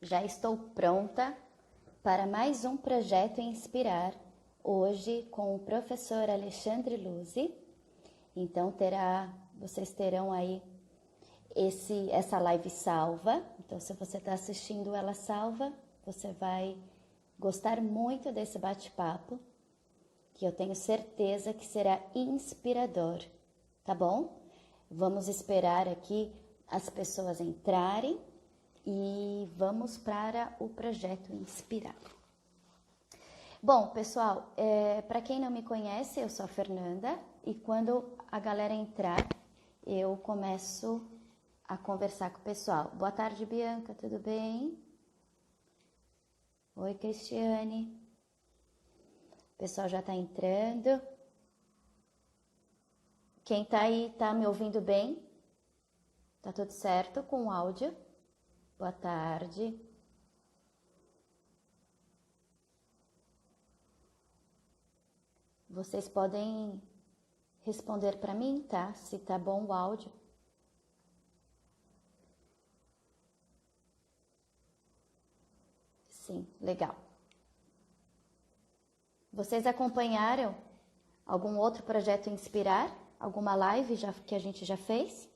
Já estou pronta para mais um projeto Inspirar, hoje com o professor Alexandre Luzzi. Então vocês terão aí essa live salva. Então se você está assistindo ela salva, você vai gostar muito desse bate-papo, que eu tenho certeza que será inspirador, tá bom? Vamos esperar aqui as pessoas entrarem e vamos para o projeto Inspirar. Bom, pessoal, para quem não me conhece, eu sou a Fernanda e quando a galera entrar, eu começo a conversar com o pessoal. Boa tarde, Bianca, tudo bem? Oi, Cristiane. O pessoal já está entrando. Quem está aí, está me ouvindo bem? Tá tudo certo com o áudio? Boa tarde. Vocês podem responder para mim, tá? Se tá bom o áudio. Sim, legal. Vocês acompanharam algum outro projeto Inspirar? Alguma live que a gente já fez?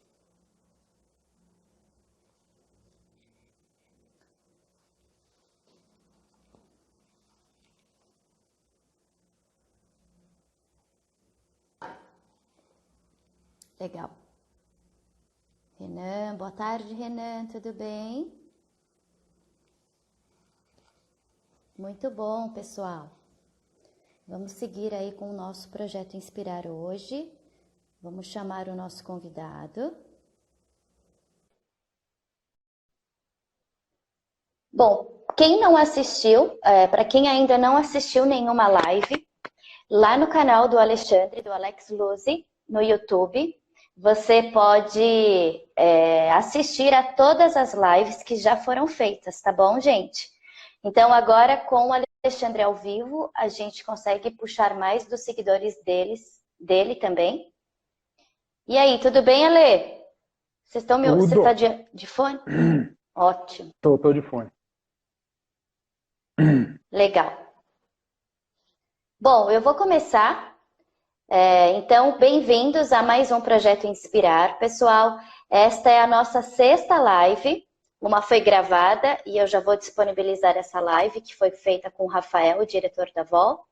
Legal. Renan, boa tarde, Renan, tudo bem? Muito bom, pessoal. Vamos seguir aí com o nosso projeto Inspirar hoje. Vamos chamar o nosso convidado. Bom, quem não assistiu, para quem ainda não assistiu nenhuma live, lá no canal do Alexandre, do Alex Luzzi, no YouTube, você pode assistir a todas as lives que já foram feitas, tá bom, gente? Então, agora com o Alexandre ao vivo, a gente consegue puxar mais dos seguidores dele também. E aí, tudo bem, Ale? Vocês estão Você está de fone? Ótimo. Tô de fone. Legal. Bom, eu vou começar. Então, bem-vindos a mais um Projeto Inspirar. Pessoal, esta é a nossa 6ª live. Uma foi gravada e eu já vou disponibilizar essa live que foi feita com o Rafael, o diretor da VOL.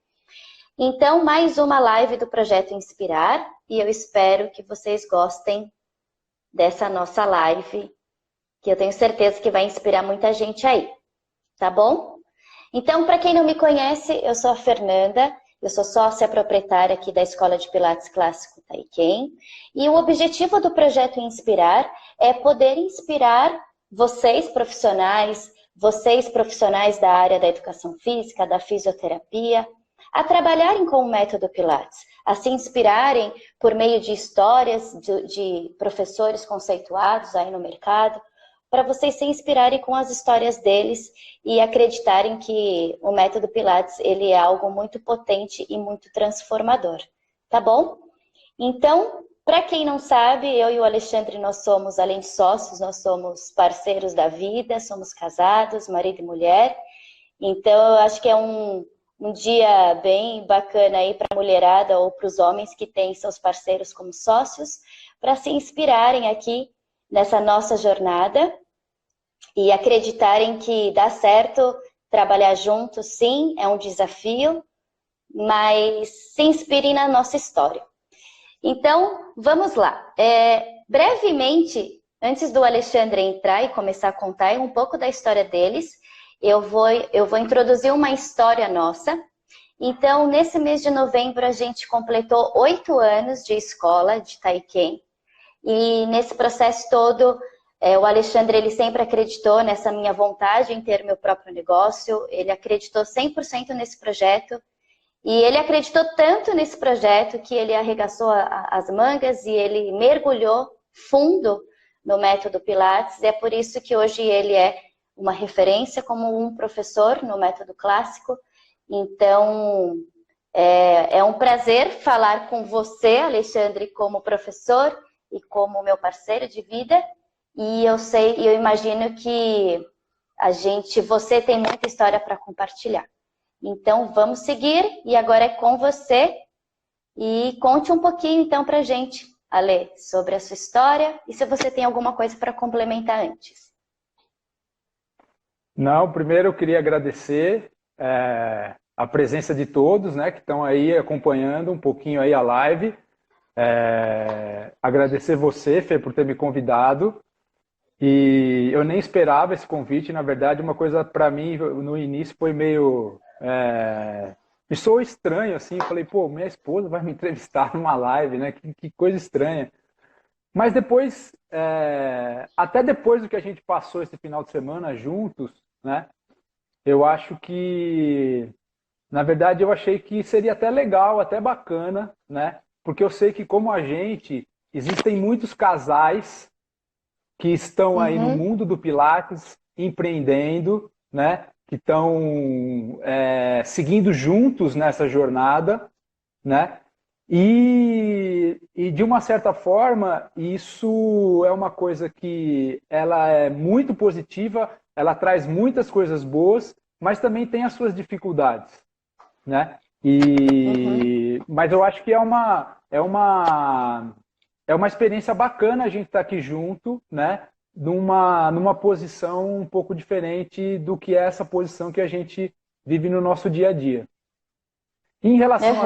Então, mais uma live do Projeto Inspirar e eu espero que vocês gostem dessa nossa live, que eu tenho certeza que vai inspirar muita gente aí, tá bom? Então, para quem não me conhece, eu sou a Fernanda. Eu sou sócia proprietária aqui da Escola de Pilates Clássico Taiken. E o objetivo do projeto Inspirar é poder inspirar vocês profissionais da área da educação física, da fisioterapia, a trabalharem com o método Pilates, a se inspirarem por meio de histórias de professores conceituados aí no mercado, para vocês se inspirarem com as histórias deles e acreditarem que o método Pilates ele é algo muito potente e muito transformador, tá bom? Então, para quem não sabe, eu e o Alexandre, nós somos, além de sócios, nós somos parceiros da vida, somos casados, marido e mulher. Então, eu acho que é um dia bem bacana aí para a mulherada ou para os homens que têm seus parceiros como sócios, para se inspirarem aqui nessa nossa jornada e acreditarem que dá certo trabalhar junto, sim, é um desafio, mas se inspirem na nossa história. Então, vamos lá. Brevemente, antes do Alexandre entrar e começar a contar um pouco da história deles, eu vou introduzir uma história nossa. Então, nesse mês de novembro, a gente completou 8 anos de escola de Taiken. E nesse processo todo, o Alexandre ele sempre acreditou nessa minha vontade em ter meu próprio negócio, ele acreditou 100% nesse projeto, e ele acreditou tanto nesse projeto que ele arregaçou as mangas e ele mergulhou fundo no método Pilates, e é por isso que hoje ele é uma referência como um professor no método clássico. Então, é um prazer falar com você, Alexandre, como professor, e como meu parceiro de vida, e eu imagino que você tem muita história para compartilhar. Então, vamos seguir, e agora é com você. E conte um pouquinho, então, para a gente, Ale, sobre a sua história e se você tem alguma coisa para complementar antes. Não, primeiro eu queria agradecer a presença de todos, né, que estão aí acompanhando um pouquinho aí a live. Agradecer você, Fê, por ter me convidado. E eu nem esperava esse convite, na verdade, uma coisa para mim no início foi meio... me soou estranho, assim, eu falei, pô, minha esposa vai me entrevistar numa live, né, que coisa estranha. Mas depois, até depois do que a gente passou esse final de semana juntos, né, eu acho que, na verdade, eu achei que seria até legal, até bacana, né, porque eu sei que como a gente, existem muitos casais que estão aí no mundo do Pilates, empreendendo, né? Que estão seguindo juntos nessa jornada, né? E de uma certa forma, isso é uma coisa que ela é muito positiva, ela traz muitas coisas boas, mas também tem as suas dificuldades, né? Mas eu acho que é uma experiência bacana a gente estar aqui junto, né? Numa posição um pouco diferente do que é essa posição que a gente vive no nosso dia a dia. Em relação à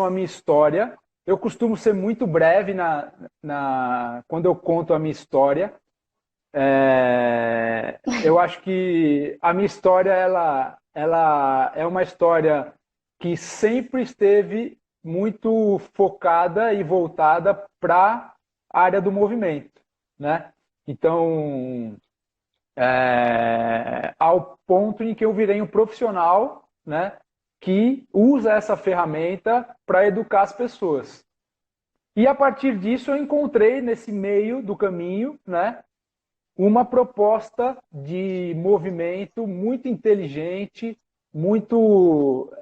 minha história, eu costumo ser muito breve quando eu conto a minha história. Eu acho que a minha história ela é uma história que sempre esteve muito focada e voltada para a área do movimento, né? Então, ao ponto em que eu virei um profissional, né, que usa essa ferramenta para educar as pessoas. E a partir disso eu encontrei nesse meio do caminho, né, uma proposta de movimento muito inteligente, muito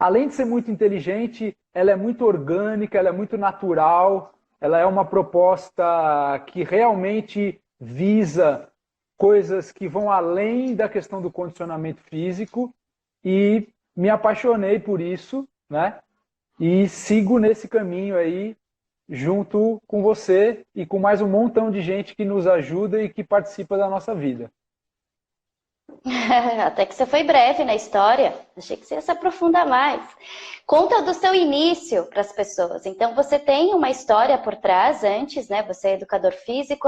além de ser muito inteligente, ela é muito orgânica, ela é muito natural, ela é uma proposta que realmente visa coisas que vão além da questão do condicionamento físico e me apaixonei por isso, né? E sigo nesse caminho aí junto com você e com mais um montão de gente que nos ajuda e que participa da nossa vida. Até que você foi breve na história. Achei que você ia se aprofundar mais. Conta do seu início para as pessoas. Então, você tem uma história por trás antes, né? Você é educador físico,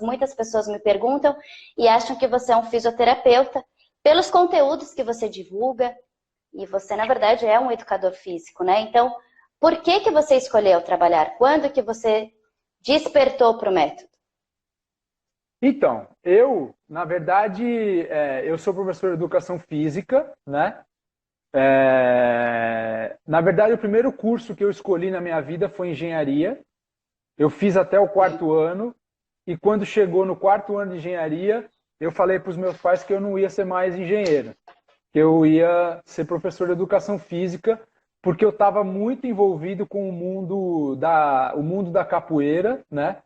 muitas pessoas me perguntam e acham que você é um fisioterapeuta pelos conteúdos que você divulga. E você, na verdade, é um educador físico, né? Então, por que você escolheu trabalhar? Quando que você despertou para o método? Então, na verdade, eu sou professor de educação física, né? Na verdade, o primeiro curso que eu escolhi na minha vida foi engenharia. Eu fiz até o 4º ano e quando chegou no 4º ano de engenharia, eu falei para os meus pais que eu não ia ser mais engenheiro, que eu ia ser professor de educação física, porque eu estava muito envolvido com o mundo da capoeira, né?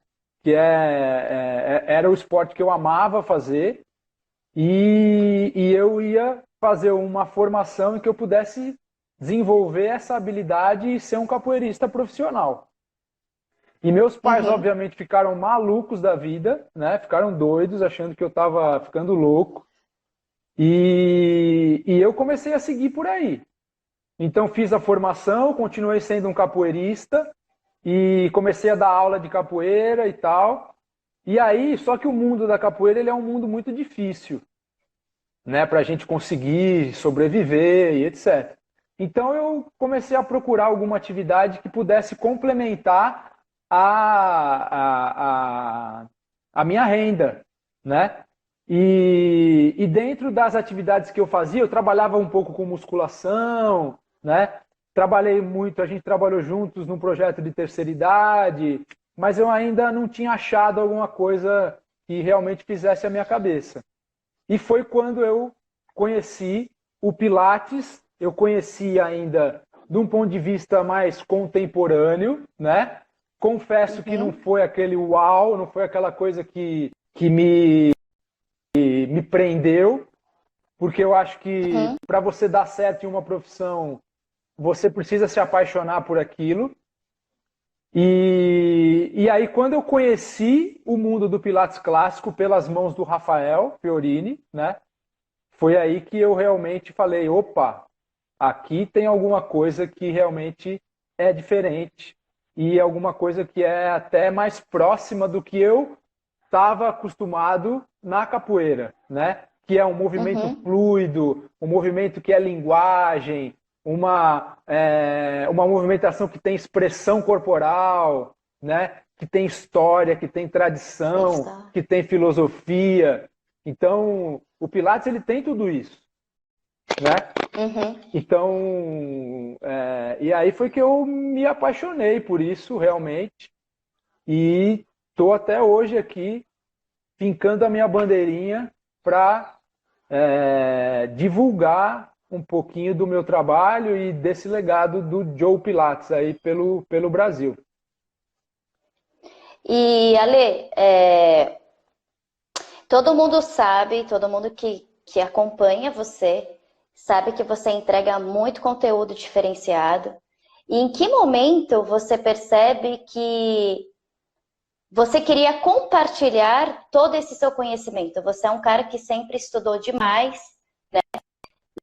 Que era o esporte que eu amava fazer, e eu ia fazer uma formação em que eu pudesse desenvolver essa habilidade e ser um capoeirista profissional. E meus pais, obviamente, ficaram malucos da vida, né? Ficaram doidos, achando que eu estava ficando louco. E eu comecei a seguir por aí. Então fiz a formação, continuei sendo um capoeirista, e comecei a dar aula de capoeira e tal. E aí, só que o mundo da capoeira ele é um mundo muito difícil, né, para a gente conseguir sobreviver e etc. Então eu comecei a procurar alguma atividade que pudesse complementar a minha renda, né? E dentro das atividades que eu fazia, eu trabalhava um pouco com musculação, né? Trabalhei muito, a gente trabalhou juntos num projeto de terceira idade, mas eu ainda não tinha achado alguma coisa que realmente fizesse a minha cabeça. E foi quando eu conheci o Pilates, eu conheci ainda de um ponto de vista mais contemporâneo, né? Confesso que não foi aquele uau, não foi aquela coisa que me prendeu, porque eu acho que para você dar certo em uma profissão, você precisa se apaixonar por aquilo. E aí, quando eu conheci o mundo do Pilates clássico pelas mãos do Rafael Fiorini, né, foi aí que eu realmente falei, opa, aqui tem alguma coisa que realmente é diferente e alguma coisa que é até mais próxima do que eu estava acostumado na capoeira, né? Que é um movimento fluido, um movimento que é linguagem, uma movimentação que tem expressão corporal, né? Que tem história, que tem tradição, que tem filosofia. Então, o Pilates ele tem tudo isso, né? Então, e aí foi que eu me apaixonei por isso realmente e estou até hoje aqui fincando a minha bandeirinha para divulgar um pouquinho do meu trabalho e desse legado do Joe Pilates aí pelo Brasil. E, Ale, todo mundo sabe, todo mundo que acompanha você, sabe que você entrega muito conteúdo diferenciado. E em que momento você percebe que você queria compartilhar todo esse seu conhecimento? Você é um cara que sempre estudou demais, né?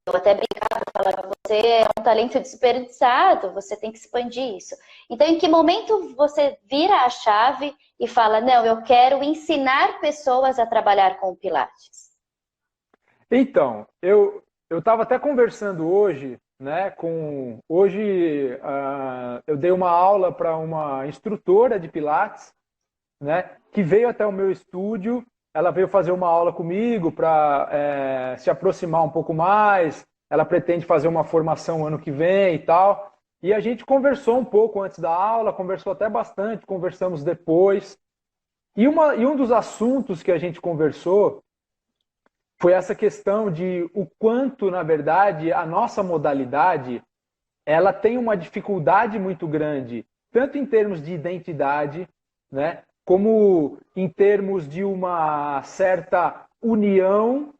Eu até brincava, falava que você é um talento desperdiçado, você tem que expandir isso. Então, em que momento você vira a chave e fala, não, eu quero ensinar pessoas a trabalhar com o Pilates? Então, eu estava até conversando hoje, né? Hoje eu dei uma aula para uma instrutora de Pilates, né? Que veio até o meu estúdio. Ela veio fazer uma aula comigo para se aproximar um pouco mais. Ela pretende fazer uma formação ano que vem e tal. E a gente conversou um pouco antes da aula, conversou até bastante, conversamos depois. E um dos assuntos que a gente conversou foi essa questão de o quanto, na verdade, a nossa modalidade ela tem uma dificuldade muito grande, tanto em termos de identidade, né, como em termos de uma certa união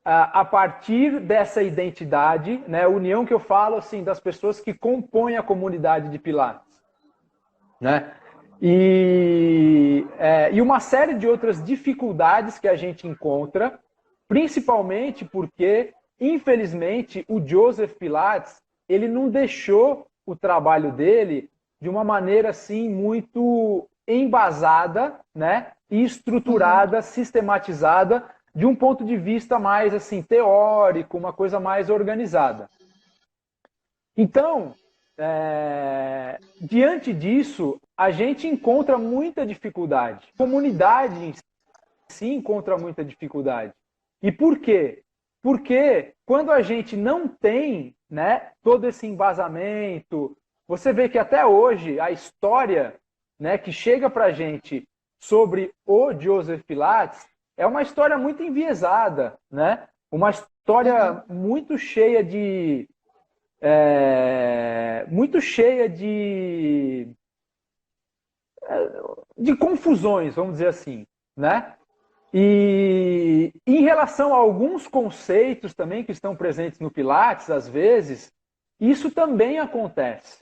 a partir dessa identidade, né, união que eu falo assim das pessoas que compõem a comunidade de Pilates, né? E uma série de outras dificuldades que a gente encontra, principalmente porque, infelizmente, o Joseph Pilates ele não deixou o trabalho dele de uma maneira assim muito embasada, né, e estruturada, sistematizada, de um ponto de vista mais assim teórico, uma coisa mais organizada. Então, diante disso, a gente encontra muita dificuldade. A comunidade em si encontra muita dificuldade. E por quê? Porque quando a gente não tem, né, todo esse embasamento, você vê que até hoje a história, né, que chega para a gente sobre o Joseph Pilates é uma história muito enviesada, né? Uma história muito cheia de de confusões, vamos dizer assim, né? E em relação a alguns conceitos também que estão presentes no Pilates, às vezes, isso também acontece,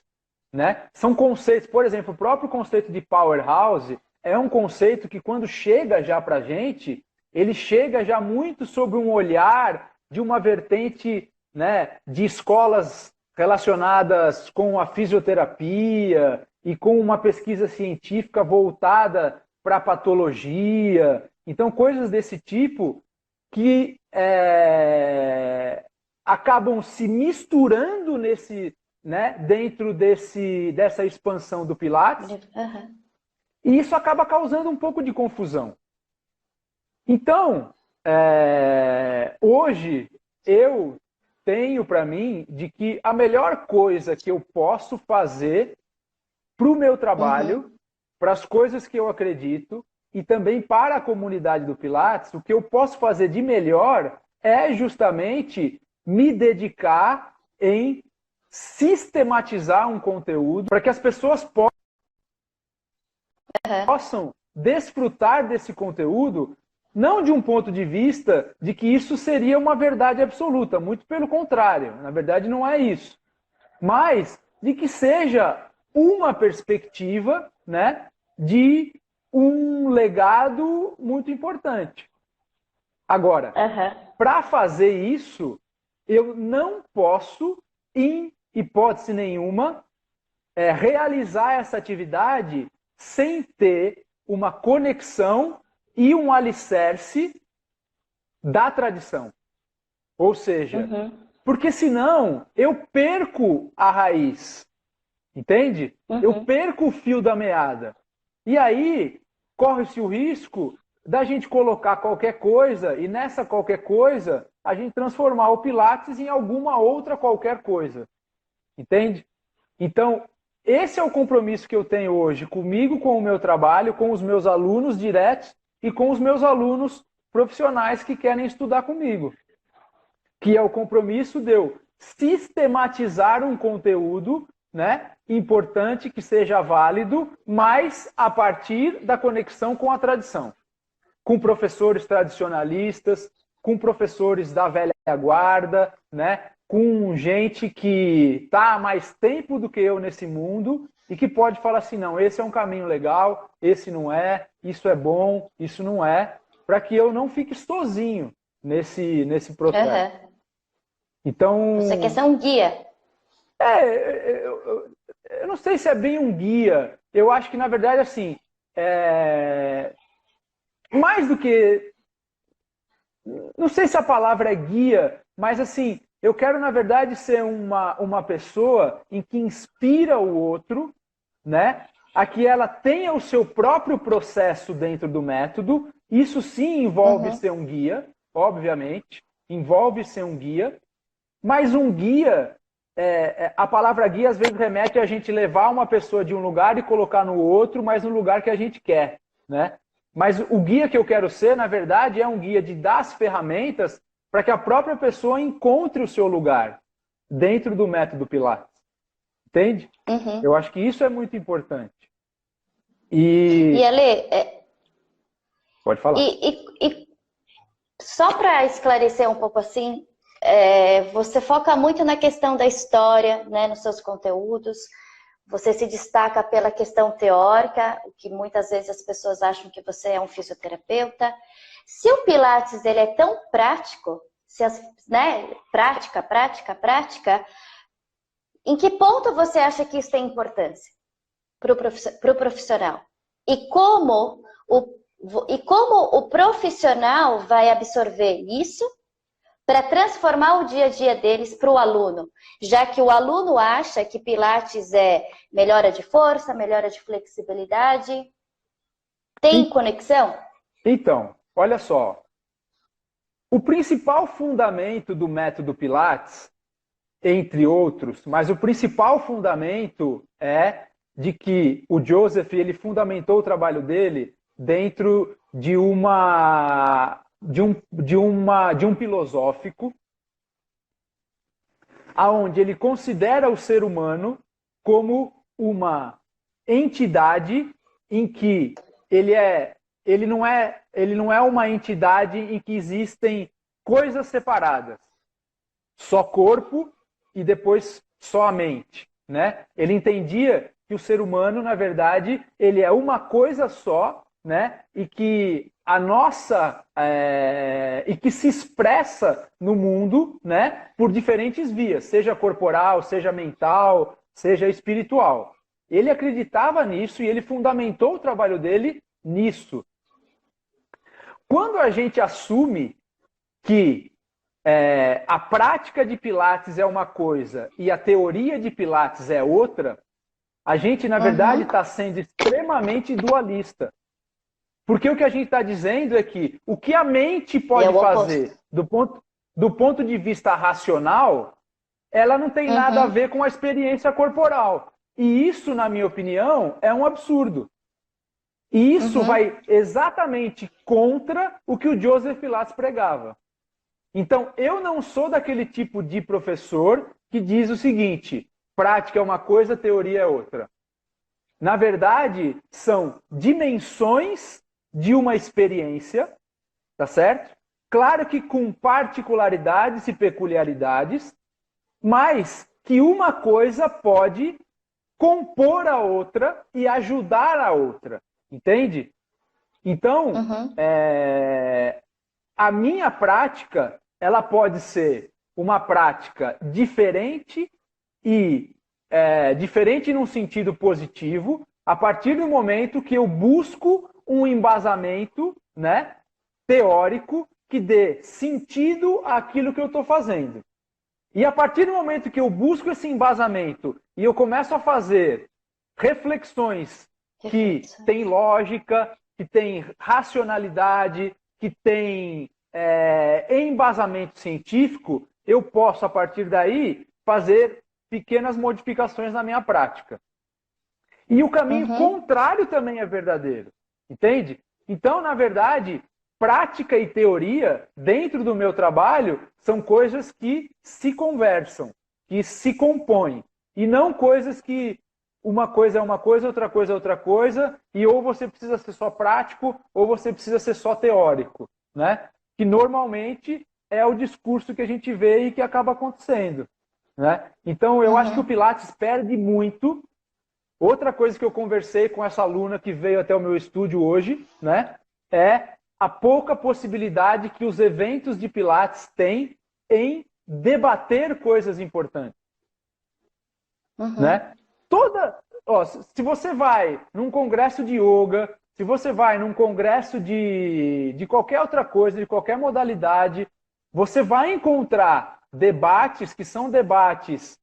né? São conceitos, por exemplo, o próprio conceito de powerhouse é um conceito que quando chega já para a gente, ele chega já muito sobre um olhar de uma vertente, né, de escolas relacionadas com a fisioterapia e com uma pesquisa científica voltada para a patologia. Então, coisas desse tipo que acabam se misturando dentro dessa expansão do Pilates, e isso acaba causando um pouco de confusão. Então, hoje, eu tenho para mim de que a melhor coisa que eu posso fazer para o meu trabalho, para as coisas que eu acredito, e também para a comunidade do Pilates, o que eu posso fazer de melhor é justamente me dedicar em sistematizar um conteúdo para que as pessoas possam desfrutar desse conteúdo, não de um ponto de vista de que isso seria uma verdade absoluta, muito pelo contrário, na verdade não é isso, mas de que seja uma perspectiva, né, de um legado muito importante. Agora, para fazer isso, eu não posso, em hipótese nenhuma, realizar essa atividade sem ter uma conexão e um alicerce da tradição. Ou seja, porque senão eu perco a raiz, entende? Eu perco o fio da meada. E aí corre-se o risco da gente colocar qualquer coisa e nessa qualquer coisa a gente transformar o Pilates em alguma outra qualquer coisa. Entende? Então, esse é o compromisso que eu tenho hoje comigo, com o meu trabalho, com os meus alunos diretos e com os meus alunos profissionais que querem estudar comigo. Que é o compromisso de eu sistematizar um conteúdo, né, importante, que seja válido, mas a partir da conexão com a tradição. Com professores tradicionalistas, com professores da velha guarda, né, com gente que está há mais tempo do que eu nesse mundo e que pode falar assim, não, esse é um caminho legal, esse não é, isso é bom, isso não é, para que eu não fique sozinho nesse processo. Então, você quer ser um guia? Eu não sei se é bem um guia. Eu acho que, na verdade, assim, mais do que... Não sei se a palavra é guia, mas, assim, eu quero, na verdade, ser uma pessoa em que inspira o outro, né? A que ela tenha o seu próprio processo dentro do método. Isso sim envolve ser um guia, obviamente. Envolve ser um guia. Mas um guia, a palavra guia às vezes remete a gente levar uma pessoa de um lugar e colocar no outro, mas no lugar que a gente quer, né? Mas o guia que eu quero ser, na verdade, é um guia de dar as ferramentas para que a própria pessoa encontre o seu lugar dentro do método Pilates. Entende? Eu acho que isso é muito importante. E Ale, pode falar. E só para esclarecer um pouco assim, você foca muito na questão da história, né, nos seus conteúdos. Você se destaca pela questão teórica, o que muitas vezes as pessoas acham que você é um fisioterapeuta. Se o Pilates ele é tão prático, prática, em que ponto você acha que isso tem importância para o profissional? E como o profissional vai absorver isso para transformar o dia a dia deles para o aluno, já que o aluno acha que Pilates é melhora de força, melhora de flexibilidade. Tem conexão? Então, olha só. O principal fundamento do método Pilates, entre outros, mas o principal fundamento é de que o Joseph ele fundamentou o trabalho dele dentro de um filosófico, aonde ele considera o ser humano como uma entidade em que ele não é uma entidade em que existem coisas separadas, só corpo e depois só a mente, né? Ele entendia que o ser humano, na verdade, ele é uma coisa só, né? E que e que se expressa no mundo, né? Por diferentes vias, seja corporal, seja mental, seja espiritual. Ele acreditava nisso e ele fundamentou o trabalho dele nisso. Quando a gente assume que a prática de Pilates é uma coisa e a teoria de Pilates é outra, a gente, na verdade, está sendo extremamente dualista. Porque o que a gente está dizendo é que o que a mente pode fazer do ponto de vista racional, ela não tem nada a ver com a experiência corporal. E isso, na minha opinião, é um absurdo. E isso vai exatamente contra o que o Joseph Pilates pregava. Então, eu não sou daquele tipo de professor que diz o seguinte: prática é uma coisa, teoria é outra. na verdade, são dimensões de uma experiência, tá certo? Claro que com particularidades e peculiaridades, mas que uma coisa pode compor a outra e ajudar a outra, entende? Então, a minha prática, ela pode ser uma prática diferente e diferente num sentido positivo, a partir do momento que eu busco um embasamento, né, teórico que dê sentido àquilo que eu estou fazendo. E a partir do momento que eu busco esse embasamento e eu começo a fazer reflexões que têm lógica, que têm racionalidade, que têm embasamento científico, eu posso, a partir daí, fazer pequenas modificações na minha prática. E o caminho contrário também é verdadeiro, entende? Então, na verdade, prática e teoria, dentro do meu trabalho, são coisas que se conversam, que se compõem, e não coisas que uma coisa é uma coisa, outra coisa é outra coisa, e ou você precisa ser só prático, ou você precisa ser só teórico, né? Que normalmente é o discurso que a gente vê e que acaba acontecendo, né? Então, eu acho que o Pilates perde muito. Outra coisa que eu conversei com essa aluna que veio até o meu estúdio hoje, né, é a pouca possibilidade que os eventos de Pilates têm em debater coisas importantes. Né? Se você vai num congresso de yoga, se você vai num congresso de qualquer outra coisa, de qualquer modalidade, você vai encontrar debates que são debates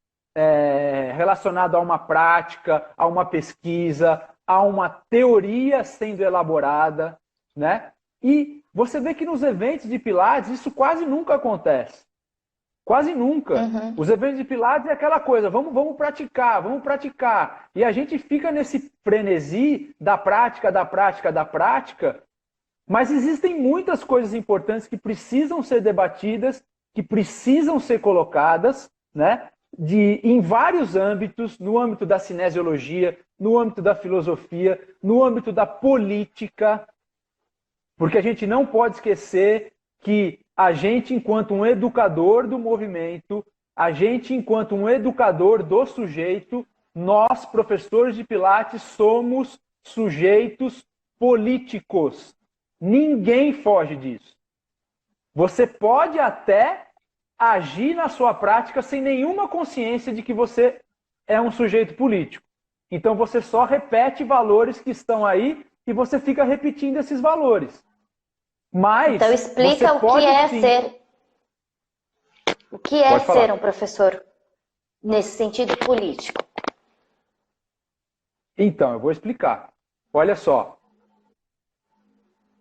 relacionados a uma prática, a uma pesquisa, a uma teoria sendo elaborada, né? E você vê que nos eventos de Pilates isso quase nunca acontece. Quase nunca. Os eventos de Pilates é aquela coisa, vamos praticar, vamos praticar. E a gente fica nesse frenesi da prática, da prática, da prática, mas existem muitas coisas importantes que precisam ser debatidas, que precisam ser colocadas, né? Em vários âmbitos, no âmbito da cinesiologia, no âmbito da filosofia, no âmbito da política, porque a gente não pode esquecer que a gente, enquanto um educador do movimento, a gente, enquanto um educador do sujeito, nós, professores de Pilates, somos sujeitos políticos. Ninguém foge disso. Você pode até agir na sua prática sem nenhuma consciência de que você é um sujeito político. Então você só repete valores que estão aí e você fica repetindo esses valores. Mas então explica o que é ser. O que é ser um professor nesse sentido político? Então, eu vou explicar. Olha só.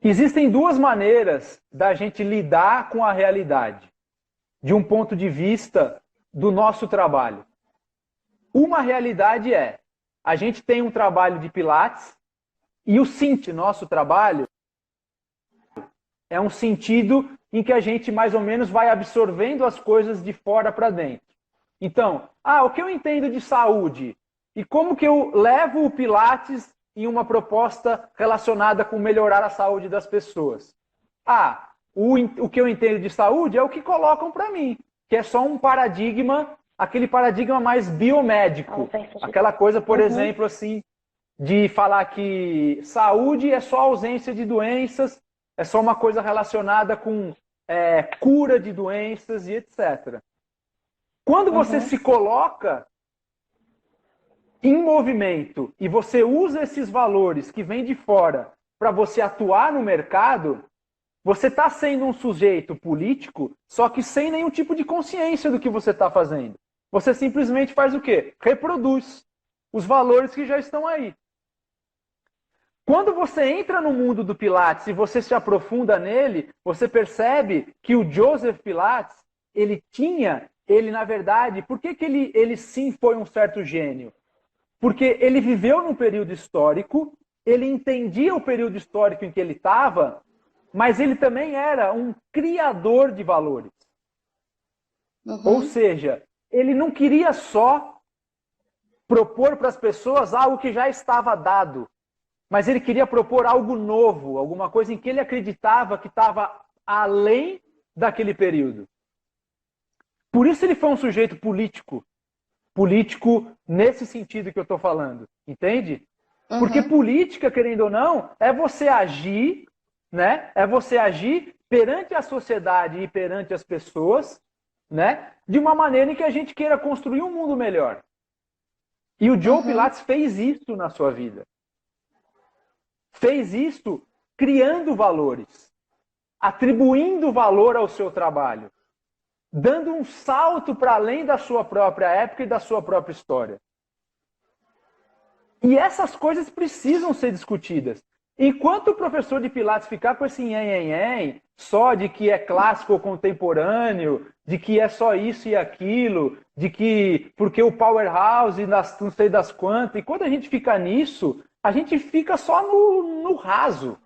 Existem duas maneiras da gente lidar com a realidade, de um ponto de vista do nosso trabalho. Uma realidade é, a gente tem um trabalho de Pilates e o sentido do nosso trabalho é um sentido em que a gente mais ou menos vai absorvendo as coisas de fora para dentro. Então, o que eu entendo de saúde? E como que eu levo o Pilates em uma proposta relacionada com melhorar a saúde das pessoas? O que eu entendo de saúde é o que colocam para mim, que é só um paradigma, aquele paradigma mais biomédico. Aquela coisa, por exemplo, assim, de falar que saúde é só ausência de doenças, é só uma coisa relacionada com cura de doenças e etc. Quando você se coloca em movimento e você usa esses valores que vêm de fora para você atuar no mercado, você está sendo um sujeito político, só que sem nenhum tipo de consciência do que você está fazendo. Você simplesmente faz o quê? Reproduz os valores que já estão aí. Quando você entra no mundo do Pilates e você se aprofunda nele, você percebe que o Joseph Pilates, ele na verdade, por que ele sim foi um certo gênio? Porque ele viveu num período histórico, ele entendia o período histórico em que ele estava, mas ele também era um criador de valores. Ou seja, ele não queria só propor para as pessoas algo que já estava dado. Mas ele queria propor algo novo, alguma coisa em que ele acreditava que estava além daquele período. Por isso ele foi um sujeito político. Político nesse sentido que eu estou falando. Entende? Porque política, querendo ou não, é você agir, né? É você agir perante a sociedade e perante as pessoas, né? De uma maneira em que a gente queira construir um mundo melhor. E o Joe Pilates fez isso na sua vida. Fez isso criando valores, atribuindo valor ao seu trabalho, dando um salto para além da sua própria época e da sua própria história. E essas coisas precisam ser discutidas. Enquanto o professor de Pilates ficar com esse nhen, só de que é clássico ou contemporâneo, de que é só isso e aquilo, de que porque o powerhouse, não sei das quantas, e quando a gente fica nisso, a gente fica só no raso.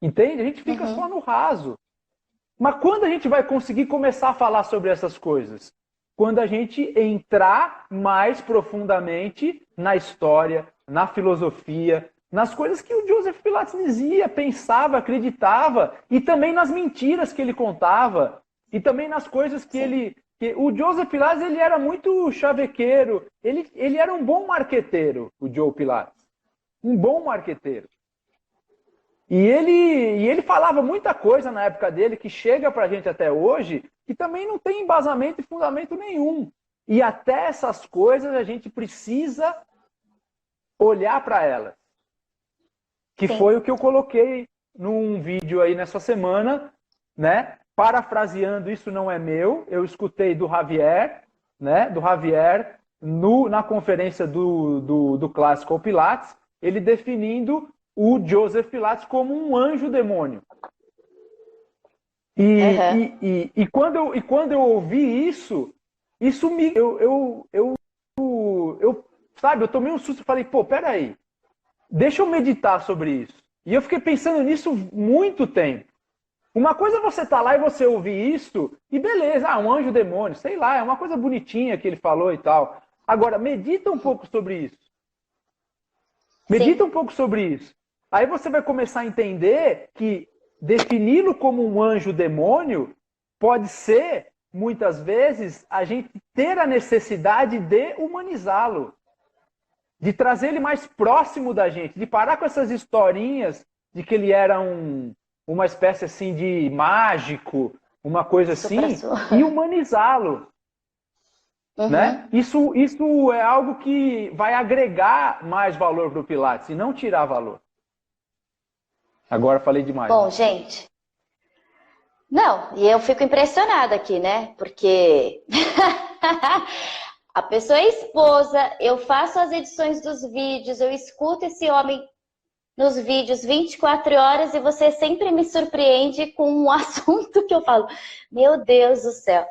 Entende? A gente fica só no raso. Mas quando a gente vai conseguir começar a falar sobre essas coisas? Quando a gente entrar mais profundamente na história, na filosofia, nas coisas que o Joseph Pilates dizia, pensava, acreditava, e também nas mentiras que ele contava, e também nas coisas que ele... O Joseph Pilates, ele era muito chavequeiro, ele era um bom marqueteiro, o Joe Pilates. Um bom marqueteiro. E ele falava muita coisa na época dele que chega pra gente até hoje, que também não tem embasamento e fundamento nenhum. E até essas coisas a gente precisa olhar para elas. Que Sim. foi o que eu coloquei num vídeo aí nessa semana, né? Parafraseando Isso Não É Meu, eu escutei do Javier, né? Do Javier, na conferência do Classical Pilates, ele definindo o Joseph Pilates como um anjo demônio. E quando eu ouvi isso me... sabe, eu tomei um susto e falei, pô, peraí, deixa eu meditar sobre isso. E eu fiquei pensando nisso muito tempo. Uma coisa é você estar lá e você ouvir isso, e beleza, um anjo demônio, sei lá, é uma coisa bonitinha que ele falou e tal. Agora, medita um pouco sobre isso. Medita um pouco sobre isso. Aí você vai começar a entender que defini-lo como um anjo demônio pode ser, muitas vezes, a gente ter a necessidade de humanizá-lo. De trazer ele mais próximo da gente. De parar com essas historinhas de que ele era uma espécie assim de mágico, uma coisa assim, e humanizá-lo. Né? Isso é algo que vai agregar mais valor para o Pilates e não tirar valor. Agora falei demais. Bom, gente. Não, e eu fico impressionada aqui, né? Porque a pessoa é esposa, eu faço as edições dos vídeos, eu escuto esse homem nos vídeos 24 horas e você sempre me surpreende com um assunto que eu falo, meu Deus do céu.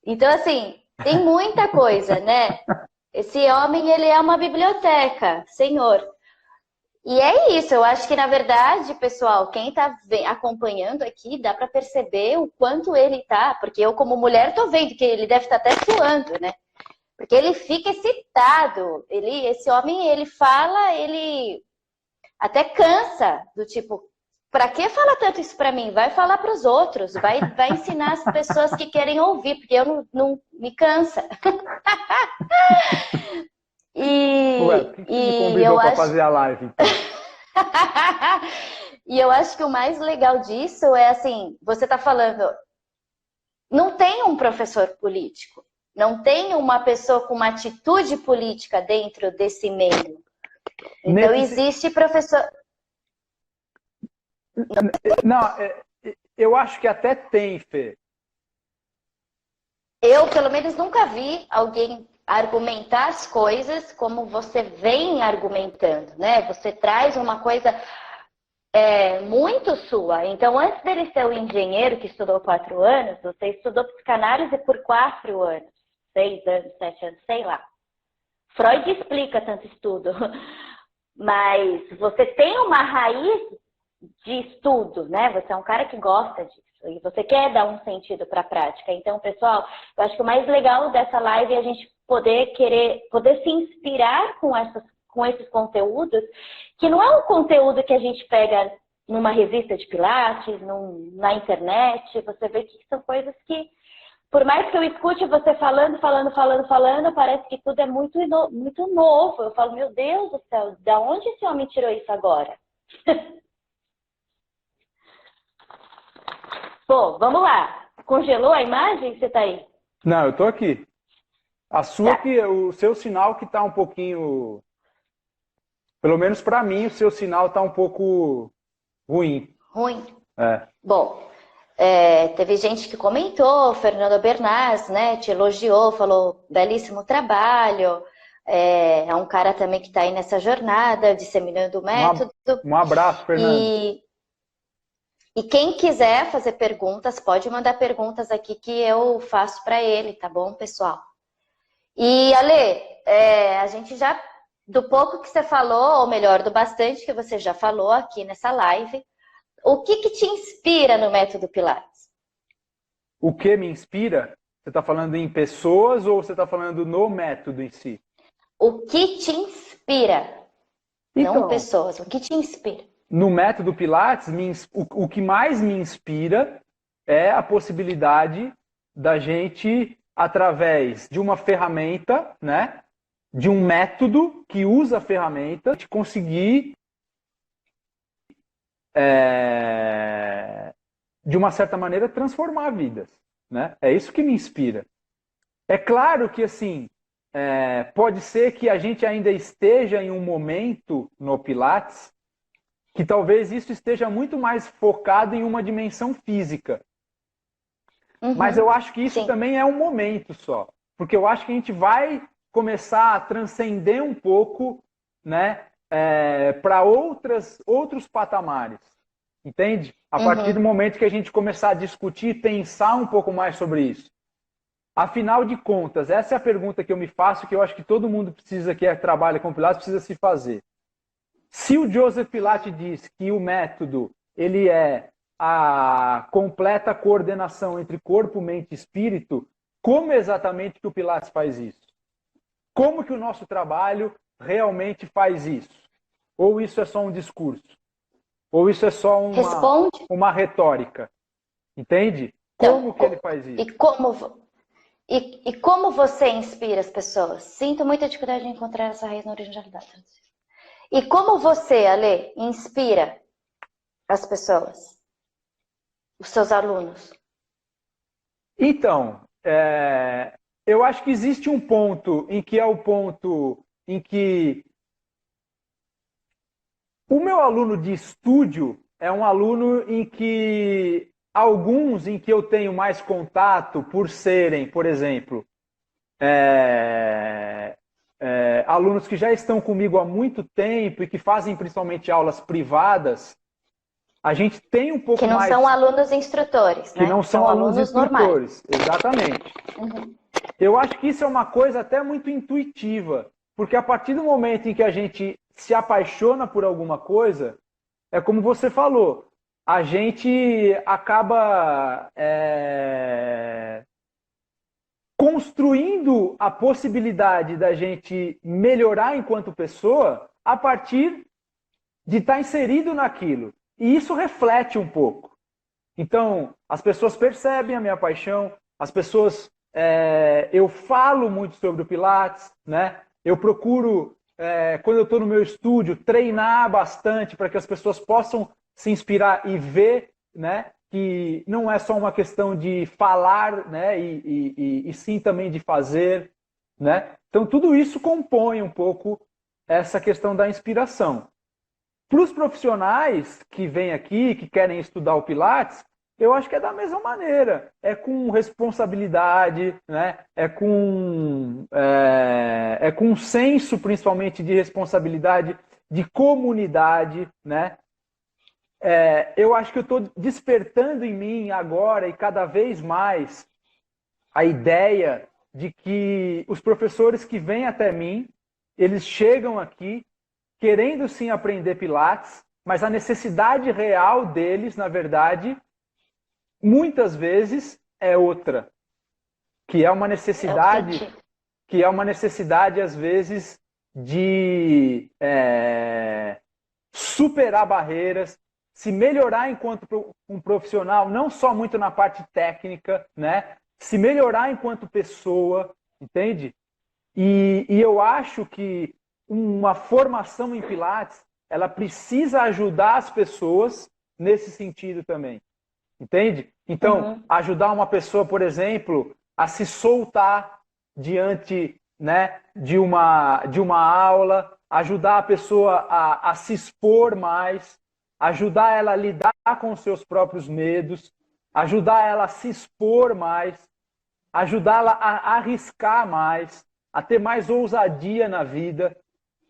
Então, assim, tem muita coisa, né? Esse homem, ele é uma biblioteca, senhor. E é isso, eu acho que, na verdade, pessoal, quem está acompanhando aqui, dá para perceber o quanto ele tá, porque eu, como mulher, estou vendo que ele deve estar até suando, né? Porque ele fica excitado, esse homem, ele fala, ele até cansa, do tipo, para que falar tanto isso para mim? Vai falar para os outros, vai ensinar as pessoas que querem ouvir, porque eu não me cansa. Ué, por que você me convidou para fazer a live, então? E eu acho que o mais legal disso é assim, você está falando, não tem um professor político, não tem uma pessoa com uma atitude política dentro desse meio. Então existe professor... Não, eu acho que até tem, Fê. Eu, pelo menos, nunca vi alguém argumentar as coisas como você vem argumentando, né? Você traz uma coisa muito sua. Então, antes dele ser o engenheiro que estudou 4 anos, você estudou psicanálise por 4 anos, 6 anos, 7 anos, sei lá. Freud explica tanto estudo, mas você tem uma raiz de estudo, né? Você é um cara que gosta disso e você quer dar um sentido para a prática. Então, pessoal, eu acho que o mais legal dessa live é a gente poder se inspirar com esses conteúdos, que não é um conteúdo que a gente pega numa revista de Pilates, na internet. Você vê que são coisas que, por mais que eu escute você falando, parece que tudo é muito novo. Eu falo, meu Deus do céu, da onde esse homem tirou isso agora? Pô, vamos lá. Congelou a imagem? Você tá aí? Não, eu tô aqui. A sua, Tá. o seu sinal que tá um pouquinho... Pelo menos para mim, o seu sinal tá um pouco ruim. Ruim? É. Bom, teve gente que comentou, Fernando Bernaz, né, te elogiou, falou belíssimo trabalho. É um cara também que está aí nessa jornada, disseminando o método. Um abraço, Fernando. E quem quiser fazer perguntas, pode mandar perguntas aqui que eu faço para ele, tá bom, pessoal? E, Ale, a gente já, do pouco que você falou, ou melhor, do bastante que você já falou aqui nessa live, o que te inspira no método Pilates? O que me inspira? Você está falando em pessoas ou você está falando no método em si? O que te inspira? Então, não pessoas, o que te inspira? No método Pilates, o que mais me inspira é a possibilidade da gente, através de uma ferramenta, né, de um método que usa a ferramenta, de conseguir, de uma certa maneira, transformar vidas. Né? É isso que me inspira. É claro que, assim, pode ser que a gente ainda esteja em um momento no Pilates que talvez isso esteja muito mais focado em uma dimensão física. Uhum, mas eu acho que isso sim. também é um momento só. Porque eu acho que a gente vai começar a transcender um pouco, né, para outros patamares. Entende? A partir do momento que a gente começar a discutir e pensar um pouco mais sobre isso. Afinal de contas, essa é a pergunta que eu me faço, que eu acho que todo mundo precisa, que trabalha com Pilates, precisa se fazer. Se o Joseph Pilates diz que o método ele é a completa coordenação entre corpo, mente e espírito, como exatamente que o Pilates faz isso? Como que o nosso trabalho realmente faz isso? Ou isso é só um discurso? Ou isso é só uma retórica? Entende? Como que ele faz isso? E como você inspira as pessoas? Sinto muita dificuldade em encontrar essa raiz na originalidade. E como você, Ale, inspira as pessoas? Os seus alunos? Então, eu acho que existe um ponto em que é o ponto em que o meu aluno de estúdio é um aluno em que alguns em que eu tenho mais contato por serem, por exemplo, alunos que já estão comigo há muito tempo e que fazem principalmente aulas privadas, a gente tem um pouco mais... Que não são alunos instrutores, né? Que não são alunos instrutores, normais. Exatamente. Uhum. Eu acho que isso é uma coisa até muito intuitiva, porque a partir do momento em que a gente se apaixona por alguma coisa, é como você falou, a gente acaba construindo a possibilidade da gente melhorar enquanto pessoa a partir de estar inserido naquilo. E isso reflete um pouco. Então, as pessoas percebem a minha paixão, as pessoas... eu falo muito sobre o Pilates, né? Eu procuro, quando eu estou no meu estúdio, treinar bastante para que as pessoas possam se inspirar e ver, né, que não é só uma questão de falar, né, e sim também de fazer. Né? Então, tudo isso compõe um pouco essa questão da inspiração. Para os profissionais que vêm aqui, que querem estudar o Pilates, eu acho que é da mesma maneira. É com responsabilidade, né? é com um senso, principalmente, de responsabilidade, de comunidade. Né? Eu acho que eu estou despertando em mim agora e cada vez mais a ideia de que os professores que vêm até mim, eles chegam aqui querendo sim aprender Pilates, mas a necessidade real deles, na verdade, muitas vezes é outra, que é uma necessidade que é uma necessidade, às vezes, de superar barreiras, se melhorar enquanto um profissional, não só muito na parte técnica, né? Se melhorar enquanto pessoa, entende? E eu acho que uma formação em Pilates, ela precisa ajudar as pessoas nesse sentido também, entende? Então, ajudar uma pessoa, por exemplo, a se soltar diante, né, de uma aula, ajudar a pessoa a se expor mais, ajudar ela a lidar com os seus próprios medos, ajudar ela a se expor mais, ajudá-la a arriscar mais, a ter mais ousadia na vida.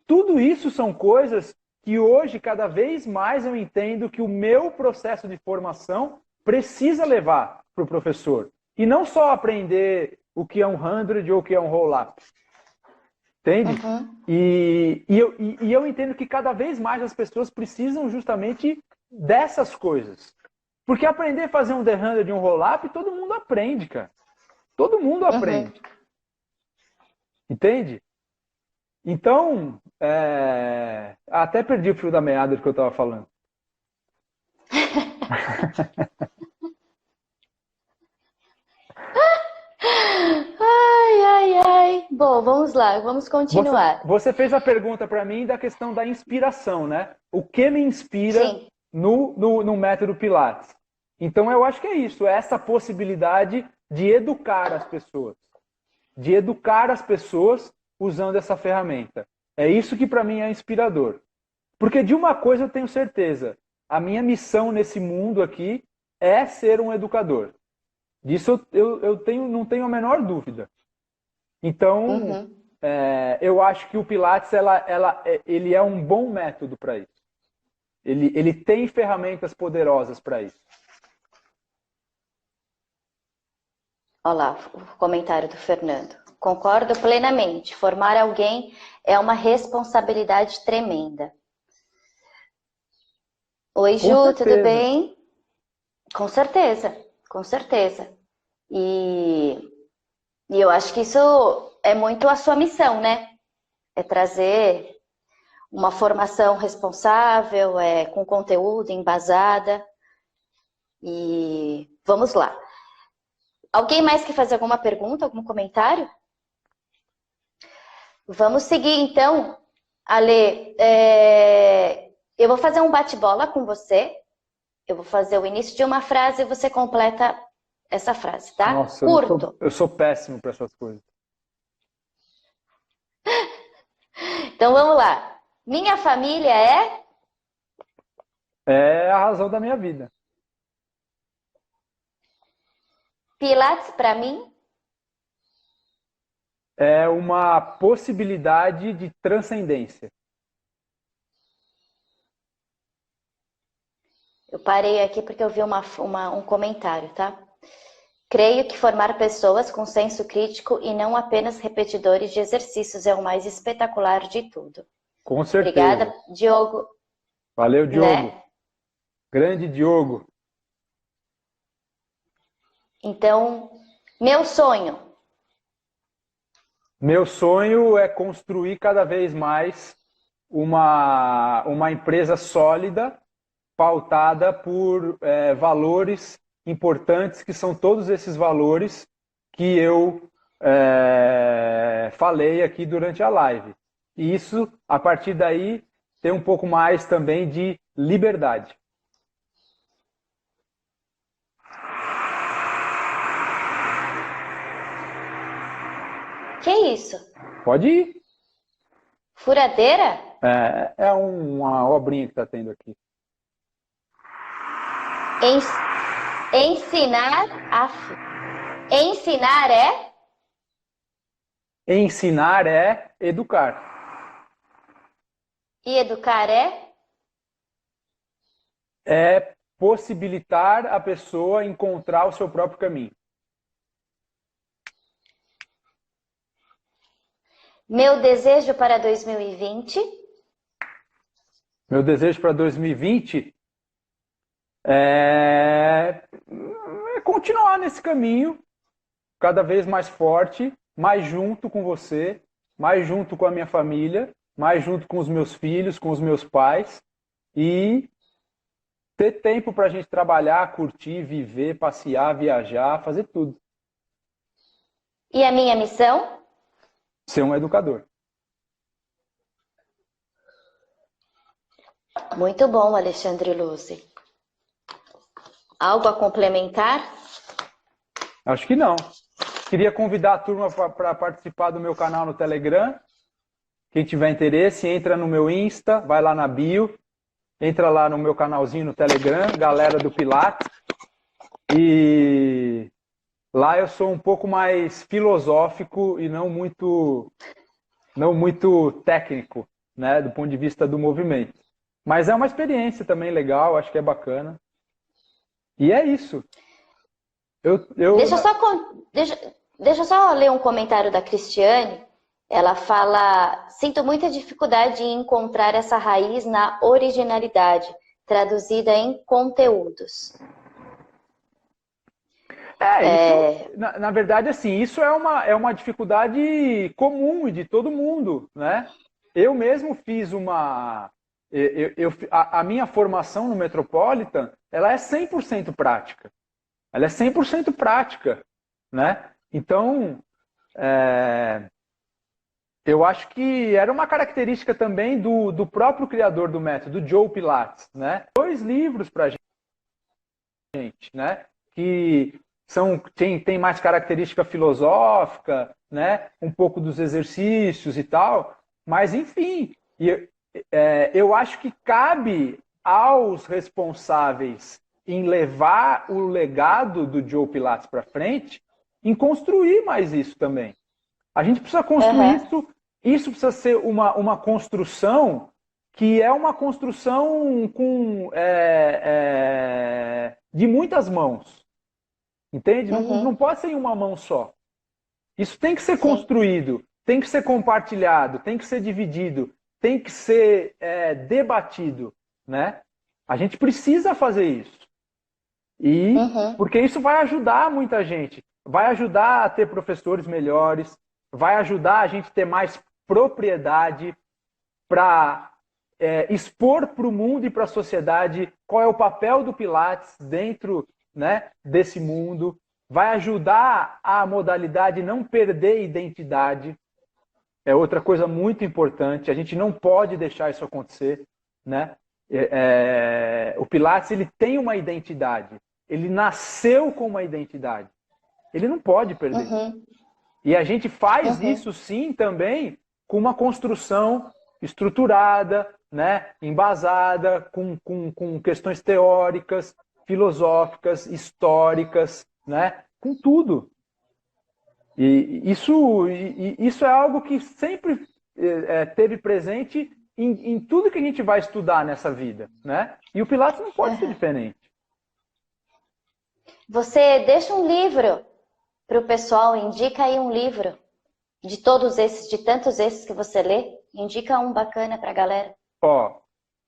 Tudo isso são coisas que hoje, cada vez mais, eu entendo que o meu processo de formação precisa levar para o professor. E não só aprender o que é um 100 ou o que é um roll-up. Entende? E eu entendo que cada vez mais as pessoas precisam justamente dessas coisas. Porque aprender a fazer um The 100 de um roll-up, todo mundo aprende, cara. Todo mundo aprende. Entende? Então, até perdi o fio da meada do que eu estava falando. Ai. Bom, vamos lá, vamos continuar. Você fez a pergunta para mim da questão da inspiração, né? O que me inspira no método Pilates? Então, eu acho que é isso, é essa possibilidade de educar as pessoas. De educar as pessoas usando essa ferramenta. É isso que para mim é inspirador. Porque de uma coisa eu tenho certeza, a minha missão nesse mundo aqui é ser um educador. Disso eu não tenho a menor dúvida. Então, eu acho que o Pilates ele é um bom método para isso. Ele tem ferramentas poderosas para isso. Olha lá o comentário do Fernando. Concordo plenamente. Formar alguém é uma responsabilidade tremenda. Oi, Ju, tudo bem? Com certeza, com certeza. E eu acho que isso é muito a sua missão, né? É trazer uma formação responsável, com conteúdo, embasada. E vamos lá. Alguém mais quer fazer alguma pergunta, algum comentário? Vamos seguir, então. Ale, eu vou fazer um bate-bola com você. Eu vou fazer o início de uma frase e você completa essa frase, tá? Nossa, curto. Eu sou péssimo para essas coisas. Então vamos lá. Minha família é? É a razão da minha vida. Pilates para mim? É uma possibilidade de transcendência. Eu parei aqui porque eu vi um comentário, tá? Creio que formar pessoas com senso crítico e não apenas repetidores de exercícios é o mais espetacular de tudo. Com certeza. Obrigada, Diogo. Valeu, Diogo. Né? Grande Diogo. Então, meu sonho. Meu sonho é construir cada vez mais uma empresa sólida, pautada por valores importantes, que são todos esses valores que eu falei aqui durante a live. E isso, a partir daí, tem um pouco mais também de liberdade. Que isso? Pode ir. Furadeira? É uma obrinha que está tendo aqui. Ensinar Ensinar é? Ensinar é educar. E educar é? É possibilitar a pessoa encontrar o seu próprio caminho. Meu desejo para 2020? Meu desejo para 2020 é continuar nesse caminho, cada vez mais forte, mais junto com você, mais junto com a minha família, mais junto com os meus filhos, com os meus pais, e ter tempo para a gente trabalhar, curtir, viver, passear, viajar, fazer tudo. E a minha missão? Ser um educador. Muito bom, Alexandre Luzzi. Algo a complementar? Acho que não. Queria convidar a turma para participar do meu canal no Telegram. Quem tiver interesse, entra no meu Insta, vai lá na bio, entra lá no meu canalzinho no Telegram, galera do Pilates. E lá eu sou um pouco mais filosófico e não muito técnico, né, do ponto de vista do movimento. Mas é uma experiência também legal, acho que é bacana. E é isso. Deixa eu só ler um comentário da Cristiane. Ela fala: sinto muita dificuldade em encontrar essa raiz na originalidade, traduzida em conteúdos. Na verdade, assim, isso é uma dificuldade comum de todo mundo, né? Eu mesmo fiz a minha formação no Metropolitan, ela é 100% prática. Ela é 100% prática, né? Então, eu acho que era uma característica também do próprio criador do método, do Joe Pilates, né? 2 livros para gente, né? Que tem mais característica filosófica, né? Um pouco dos exercícios e tal, mas enfim, eu acho que cabe aos responsáveis em levar o legado do Joe Pilates para frente, em construir mais isso também. A gente precisa construir isso precisa ser uma construção que é uma construção de muitas mãos. Entende? Não pode ser em uma mão só. Isso tem que ser construído, tem que ser compartilhado, tem que ser dividido, tem que ser debatido, né? A gente precisa fazer isso. Porque isso vai ajudar muita gente. Vai ajudar a ter professores melhores, vai ajudar a gente a ter mais propriedade para expor para o mundo e para a sociedade qual é o papel do Pilates dentro, né, desse mundo. Vai ajudar a modalidade não perder identidade. É outra coisa muito importante. A gente não pode deixar isso acontecer, né? O Pilates, ele tem uma identidade. Ele nasceu com uma identidade. Ele não pode perder. E a gente faz isso sim também com uma construção estruturada, né, embasada, com questões teóricas, filosóficas, históricas, né, com tudo. E isso é algo que sempre teve presente em tudo que a gente vai estudar nessa vida, né? E o Pilates não pode ser diferente. Você deixa um livro para o pessoal, indica aí um livro de todos esses, de tantos esses que você lê, indica um bacana para a galera.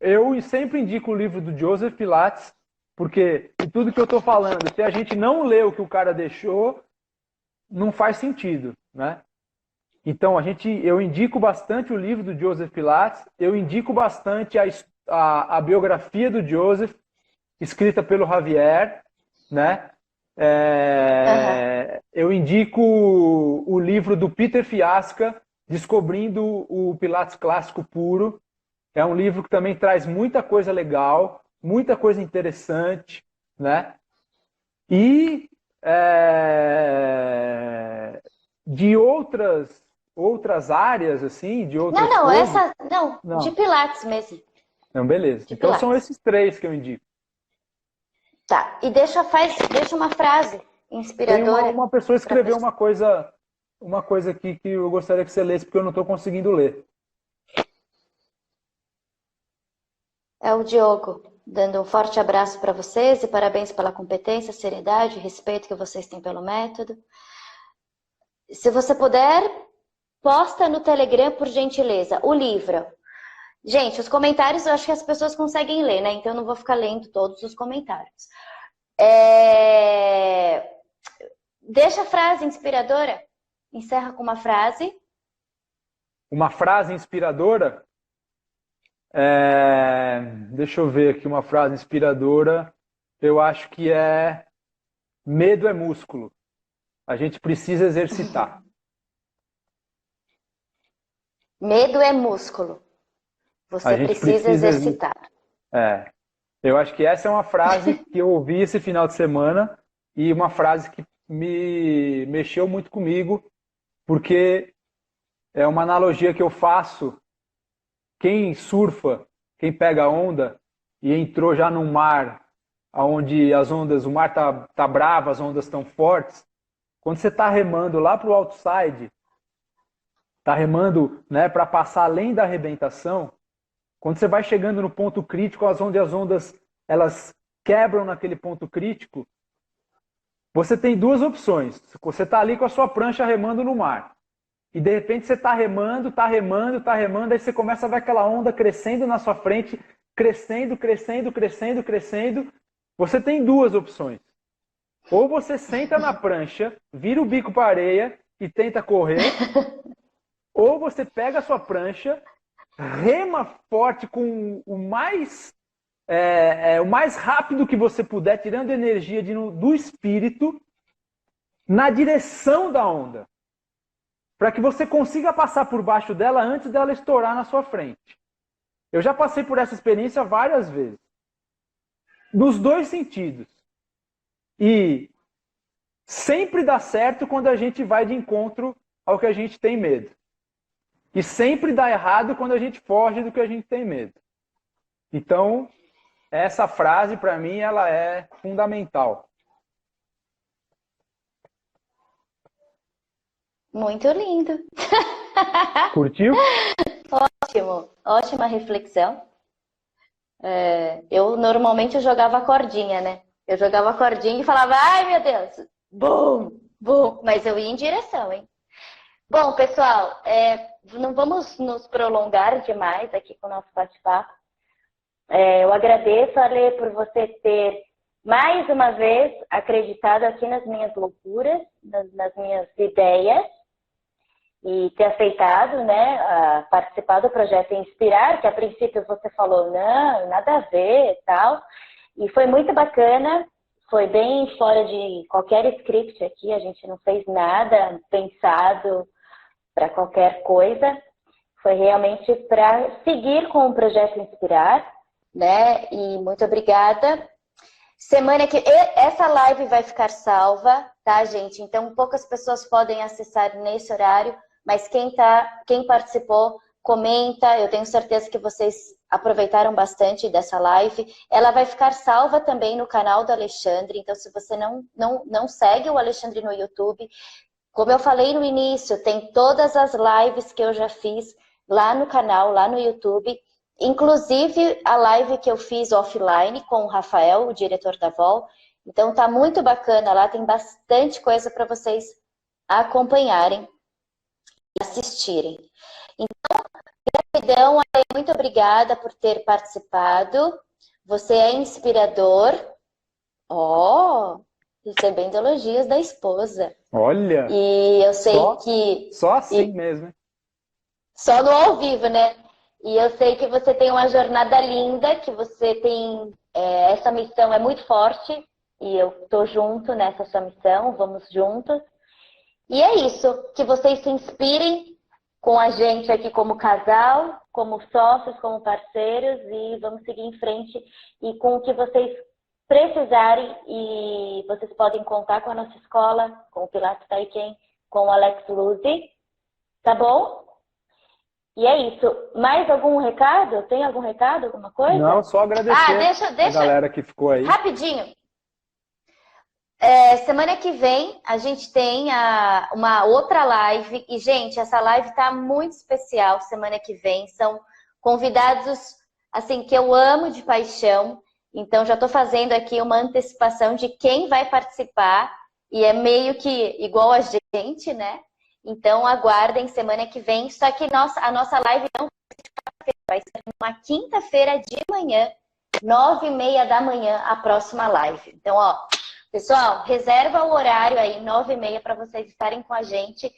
Eu sempre indico o livro do Joseph Pilates, porque de tudo que eu estou falando, se a gente não lê o que o cara deixou, não faz sentido, né? Então, eu indico bastante o livro do Joseph Pilates, eu indico bastante a biografia do Joseph, escrita pelo Javier, né? Eu indico o livro do Peter Fiasca, Descobrindo o Pilates Clássico Puro. É um livro que também traz muita coisa legal, muita coisa interessante, né? E de outras áreas, assim, de outras coisas. Não, de Pilates mesmo. Não, beleza. Então são esses 3 que eu indico. Tá, e deixa uma frase inspiradora. Tem uma pessoa escreveu uma coisa aqui que eu gostaria que você lesse, porque eu não estou conseguindo ler. É o Diogo, dando um forte abraço para vocês e parabéns pela competência, seriedade e respeito que vocês têm pelo método. Se você puder, posta no Telegram, por gentileza, o livro. Gente, os comentários eu acho que as pessoas conseguem ler, né? Então eu não vou ficar lendo todos os comentários. Deixa a frase inspiradora Encerra com uma frase. Uma frase inspiradora? Deixa eu ver aqui uma frase inspiradora. Eu acho que é: medo é músculo. A gente precisa exercitar. Medo é músculo. Você precisa exercitar. Eu acho que essa é uma frase que eu ouvi esse final de semana e uma frase que me mexeu muito comigo, porque é uma analogia que eu faço. Quem surfa, quem pega onda e entrou já num mar onde as ondas, o mar tá bravo, as ondas estão fortes, quando você está remando lá para o outside, está remando, né, para passar além da arrebentação, quando você vai chegando no ponto crítico, onde as ondas elas quebram naquele ponto crítico, você tem duas opções. Você está ali com a sua prancha remando no mar. E de repente você está remando, aí você começa a ver aquela onda crescendo na sua frente, crescendo. Você tem duas opções. Ou você senta na prancha, vira o bico para a areia e tenta correr, ou você pega a sua prancha, rema forte com o mais rápido que você puder, tirando energia do espírito, na direção da onda, para que você consiga passar por baixo dela antes dela estourar na sua frente. Eu já passei por essa experiência várias vezes, nos dois sentidos. E sempre dá certo quando a gente vai de encontro ao que a gente tem medo. E sempre dá errado quando a gente foge do que a gente tem medo. Então, essa frase, para mim, ela é fundamental. Muito lindo. Curtiu? Ótimo. Ótima reflexão. Eu normalmente jogava a cordinha, né? Eu jogava a cordinha e falava, ai meu Deus, bum, bum. Mas eu ia em direção, hein? Bom, pessoal, não vamos nos prolongar demais aqui com o nosso bate-papo. Eu agradeço, Ale, por você ter, mais uma vez, acreditado aqui nas minhas loucuras, nas minhas ideias, e ter aceitado, né, participar do projeto Inspirar, que a princípio você falou, não, nada a ver e tal. E foi muito bacana, foi bem fora de qualquer script aqui, a gente não fez nada pensado para qualquer coisa. Foi realmente para seguir com o projeto Inspirar, né? E muito obrigada. Essa live vai ficar salva, tá, gente? Então, poucas pessoas podem acessar nesse horário, mas quem participou, comenta. Eu tenho certeza que vocês aproveitaram bastante dessa live. Ela vai ficar salva também no canal do Alexandre. Então, se você não segue o Alexandre no YouTube, como eu falei no início, tem todas as lives que eu já fiz lá no canal, lá no YouTube. Inclusive a live que eu fiz offline com o Rafael, o diretor da VOL. Então tá muito bacana lá, tem bastante coisa para vocês acompanharem e assistirem. Então, gratidão, muito obrigada por ter participado. Você é inspirador. Recebendo elogios da esposa. Olha! E eu sei que... Só assim mesmo. Só no ao vivo, né? E eu sei que você tem uma jornada linda, que você tem... essa missão é muito forte. E eu tô junto nessa sua missão, vamos juntos. E é isso, que vocês se inspirem com a gente aqui como casal, como sócios, como parceiros. E vamos seguir em frente. E com o que vocês precisarem, e vocês podem contar com a nossa escola, com o Pilates Taiken, com o Alex Luzzi, tá bom? E é isso. Mais algum recado? Tem algum recado, alguma coisa? Não, só agradecer a galera que ficou aí. Rapidinho. Semana que vem a gente tem uma outra live, e gente, essa live tá muito especial semana que vem. São convidados, assim, que eu amo de paixão. Então, já estou fazendo aqui uma antecipação de quem vai participar. E é meio que igual a gente, né? Então, aguardem semana que vem. Só que a nossa live não vai ser uma quinta-feira de manhã, 9h30 da manhã, a próxima live. Então, pessoal, reserva o horário aí, 9h30, para vocês estarem com a gente.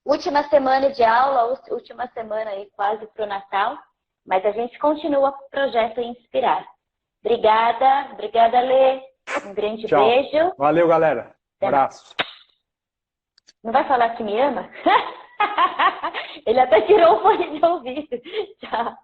última semana de aula, última semana aí quase para o Natal, mas a gente continua com o projeto Inspirar. Obrigada, Lê. Um grande Tchau. beijo. Valeu, galera. Abraço. Não vai falar que me ama? Ele até tirou o fone de ouvido. Tchau.